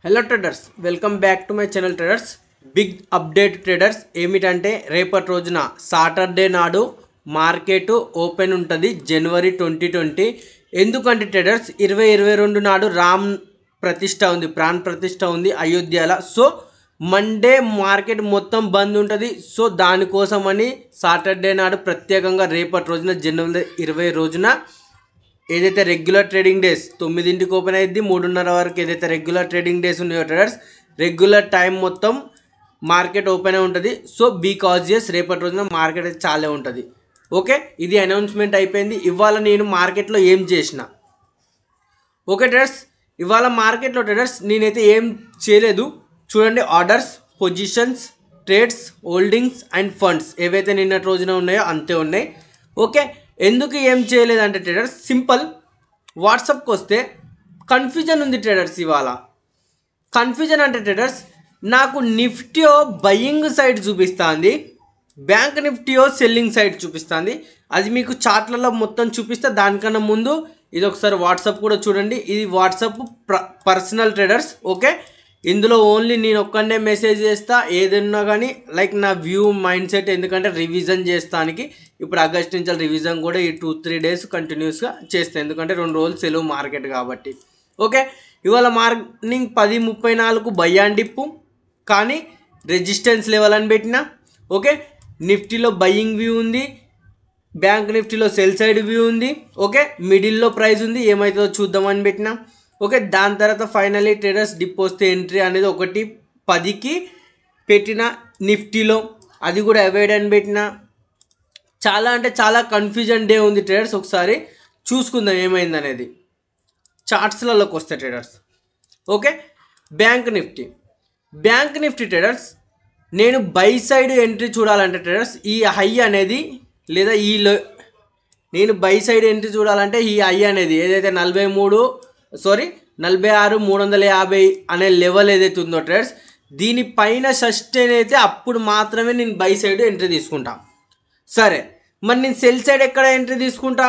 Hello traders, welcome back to my channel traders. Big update traders. ఏమిటంటే రేపటి రోజున Saturday నాడు మార్కెట్ ఓపెన్ ఉంటుంది జనవరి 2020. ఎందుకంటే ట్రేడర్స్ 2022 నాడు రామ్ ప్రతిష్ట ఉంది, ప్రాణ్ ప్రతిష్ట ఉంది అయోధ్యలో. సో మండే మార్కెట్ మొత్తం బంద్ ఉంటుంది. సో దానికోసమని సాటర్డే నాడు ప్రత్యేకంగా రేపటి రోజున జనవరి 20 రోజున ఏదైతే రెగ్యులర్ ట్రేడింగ్ డేస్ 9ంటికి ఓపెన్ అయ్యింది, 3:30 వరకు ఏదైతే రెగ్యులర్ ట్రేడింగ్ డేస్ ఉన్నాయో ట్రేడర్స్, రెగ్యులర్ టైం మొత్తం మార్కెట్ ఓపెన్ అయి ఉంటుంది. సో బీ కాజియస్, రేపటి రోజున మార్కెట్ అయితే చాలా ఉంటుంది. ఓకే, ఇది అనౌన్స్మెంట్ అయిపోయింది. ఇవాళ నేను మార్కెట్లో ఏం చేసిన, ఓకే ట్రేడర్స్, ఇవాళ మార్కెట్లో ట్రేడర్స్ నేనైతే ఏం చేయలేదు. చూడండి, orders, positions, trades, holdings and funds ఏవైతే నిన్నటి రోజున ఉన్నాయో అంతే ఉన్నాయి. ఓకే, ఎందుకు ఏం చేయలేదంటే ట్రేడర్స్ సింపుల్. వాట్సాప్కి వస్తే కన్ఫ్యూజన్ ఉంది ట్రేడర్స్. ఇవాళ కన్ఫ్యూజన్ అంటే ట్రేడర్స్ నాకు నిఫ్టీయో బయింగ్ సైడ్ చూపిస్తుంది, బ్యాంక్ నిఫ్టీయో సెల్లింగ్ సైడ్ చూపిస్తుంది. అది మీకు చార్ట్లలో మొత్తం చూపిస్తే దానికన్నా ముందు ఇది ఒకసారి వాట్సాప్ కూడా చూడండి. ఇది వాట్సాప్ పర్సనల్ ట్రేడర్స్. ఓకే, ఇందులో ఓన్లీ నేను ఒక్కనే మెసేజ్ చేస్తా, ఏదన్నా కానీ లైక్ నా వ్యూ మైండ్ సెట్. ఎందుకంటే రివిజన్ చేస్తానికి ఇప్పుడు ఆగస్ట్ నుంచి రివిజన్ కూడా ఈ 2-3 డేస్ కంటిన్యూస్గా చేస్తాను, ఎందుకంటే 2 రోజులు సెలవు మార్కెట్ కాబట్టి. ఓకే, ఇవాళ మార్నింగ్ 10:34 బయ్యాన్ డిప్పు, కానీ రెసిస్టెన్స్ లెవెల్ అని పెట్టిన. ఓకే, నిఫ్టీలో బయ్యింగ్ వ్యూ ఉంది, బ్యాంక్ నిఫ్టీలో సెల్ సైడ్ వ్యూ ఉంది. ఓకే, మిడిల్లో ప్రైస్ ఉంది, ఏమవుతుందో చూద్దామని పెట్టిన. ఓకే, దాని తర్వాత ఫైనలీ ట్రేడర్స్ డిప్ వస్తే ఎంట్రీ అనేది 1:10కి పెట్టిన నిఫ్టీలో, అది కూడా అవాయిడ్ అని పెట్టిన. చాలా అంటే చాలా కన్ఫ్యూజన్ డే ఉంది ట్రేడర్స్. ఒకసారి చూసుకుందాం ఏమైంది అనేది చార్ట్స్లలోకి వస్తే traders. Okay, bank Nifty traders నేను బై సైడ్ ఎంట్రీ చూడాలంటే ట్రేడర్స్ ఈ హై అనేది లేదా నేను బై సైడ్ ఎంట్రీ చూడాలంటే ఈ హై అనేది ఏదైతే 46,350 అనే లెవెల్ ఏదైతే ఉందో ట్రేడర్స్, దీనిపైన సస్టైన్ అయితే అప్పుడు మాత్రమే నేను బై సైడ్ ఎంట్రీ తీసుకుంటా. సరే, మరి నేను సెల్ సైడ్ ఎక్కడ ఎంట్రీ తీసుకుంటా?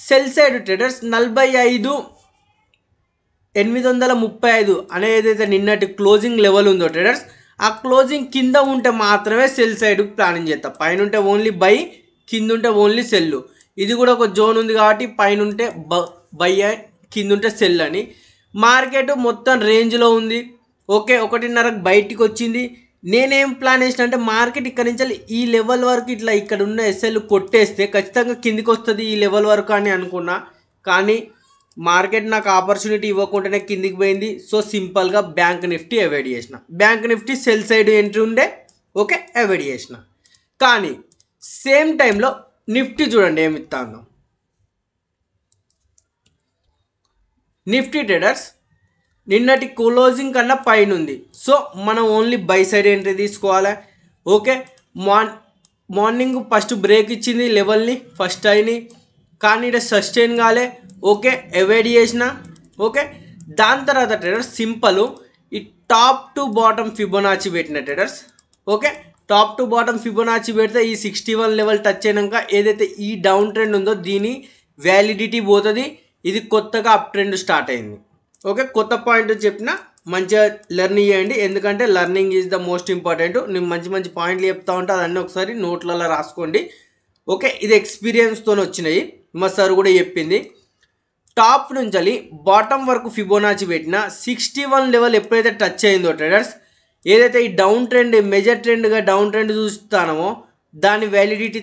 సెల్ సైడ్ ట్రేడర్స్ 45,835 అనే ఏదైతే నిన్నటి క్లోజింగ్ లెవెల్ ఉందో ట్రేడర్స్, ఆ క్లోజింగ్ కింద ఉంటే మాత్రమే సెల్ సైడ్ ప్లానింగ్ చేస్తా. పైన ఉంటే ఓన్లీ బై, కింద ఉంటే ఓన్లీ సెల్. ఇది కూడా ఒక జోన్ ఉంది కాబట్టి పైన ఉంటే బై, కింద ఉంటే సెల్ అని. మార్కెట్ మొత్తం రేంజ్లో ఉంది. ఓకే, 1:30కి బయటికి వచ్చింది. నేనేం ప్లాన్ చేసిన అంటే మార్కెట్ ఇక్కడ నుంచి ఈ లెవెల్ వరకు ఇట్లా ఇక్కడ ఉన్న ఎస్ఎల్ కొట్టేస్తే ఖచ్చితంగా కిందికి వస్తుంది ఈ లెవెల్ వరకు అని అనుకున్నా. కానీ మార్కెట్ నాకు ఆపర్చునిటీ ఇవ్వకుండానే కిందికి పోయింది. సో సింపుల్గా బ్యాంక్ నిఫ్టీ అవాయిడ్ చేసిన. Bank Nifty cell side entry ఉండే, ఓకే, అవాయిడ్ చేసిన. కానీ సేమ్ టైంలో నిఫ్టీ చూడండి ఏమి ఇస్తాను. నిఫ్టీ ట్రేడర్స్ నిన్నటి క్లోజింగ్ కన్నా పైన ఉంది. సో మనం ఓన్లీ బై సైడ్ ఎంట్రీ తీసుకోవాలి. ఓకే, మార్నింగ్ ఫస్ట్ బ్రేక్ ఇచ్చింది లెవెల్ని, ఫస్ట్ అయిని, కానీ ఇక్కడ సస్టైన్ కాలే. ఓకే, అవాయిడ్ చేసిన. ఓకే, దాని తర్వాత ట్రేడర్స్ సింపుల్ ఈ టాప్ టు బాటమ్ ఫిబొనాచి పెట్టిన traders. Okay, top to bottom Fibonacci పెడితే ఈ 61 లెవెల్ టచ్ అయినాక ఏదైతే ఈ డౌన్ ట్రెండ్ ఉందో దీని వ్యాలిడిటీ పోతుంది. ఇది కొత్తగా అప్ ట్రెండ్ స్టార్ట్ అయింది. ఓకే, కొత్త పాయింట్ చెప్పిన మంచిగా లెర్న్ చేయండి, ఎందుకంటే learning is the most important. నేను మంచి మంచి పాయింట్లు చెప్తా ఉంటే అదన్నీ ఒకసారి నోట్లలో రాసుకోండి. ఓకే, ఇది ఎక్స్పీరియన్స్తో వచ్చినాయి, మా సార్ కూడా చెప్పింది. టాప్ నుంచి బాటమ్ వరకు ఫిబొనాచి పెట్టిన 61 లెవెల్ ఎప్పుడైతే టచ్ అయిందో ట్రేడర్స్, ఏదైతే ఈ డౌన్ ట్రెండ్ మేజర్ ట్రెండ్గా డౌన్ ట్రెండ్ చూస్తానో దాని వ్యాలిడిటీ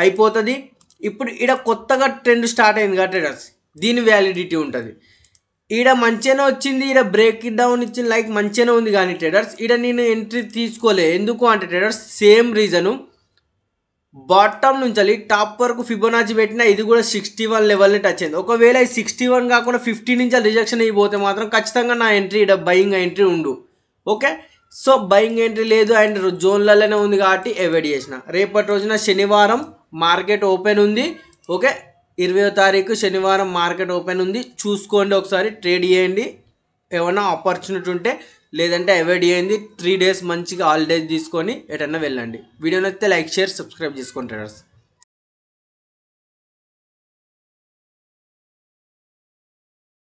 అయిపోతుంది. ఇప్పుడు ఈడ కొత్తగా ట్రెండ్ స్టార్ట్ అయింది కదా ట్రేడర్స్, దీని వ్యాలిడిటీ ఉంటుంది. ఈడ మంచిగానే వచ్చింది, ఈడ బ్రేక్ డౌన్ ఇచ్చింది, లైక్ మంచిగానే ఉంది. కానీ ట్రేడర్స్ ఈడ నేను ఎంట్రీ తీసుకోలే. ఎందుకు అంటే ట్రేడర్స్ సేమ్ రీజను, బాటమ్ నుంచి టాప్ వరకు ఫిబొనాచి పెట్టినా ఇది కూడా 61 లెవెల్ని టచ్ అయింది. ఒకవేళ ఈ 61 కాకుండా 50 నుంచి రిజెక్షన్ అయిపోతే మాత్రం ఖచ్చితంగా నా ఎంట్రీ ఇక్కడ బయింగ్ ఎంట్రీ ఉండు. ఓకే, సో బయింగ్ ఎంట్రీ లేదు అండ్ జోన్లలోనే ఉంది కాబట్టి అవాయిడ్ చేసిన. రేపటి రోజున శనివారం మార్కెట్ ఓపెన్ ఉంది. ఓకే, 20వ తారీఖు శనివారం మార్కెట్ ఓపెన్ ఉంది. చూసుకోండి, ఒకసారి ట్రేడ్ చేయండి, ఏమైనా ఆపర్చునిటీ ఉంటే, లేదంటే అవాయిడ్ చేయండి. 3 డేస్ మంచిగా హాలిడేస్ తీసుకొని ఎటన్నా వెళ్ళండి. వీడియో నచ్చితే లైక్, షేర్, సబ్స్క్రైబ్ చేసుకోండి ట్రేడర్స్.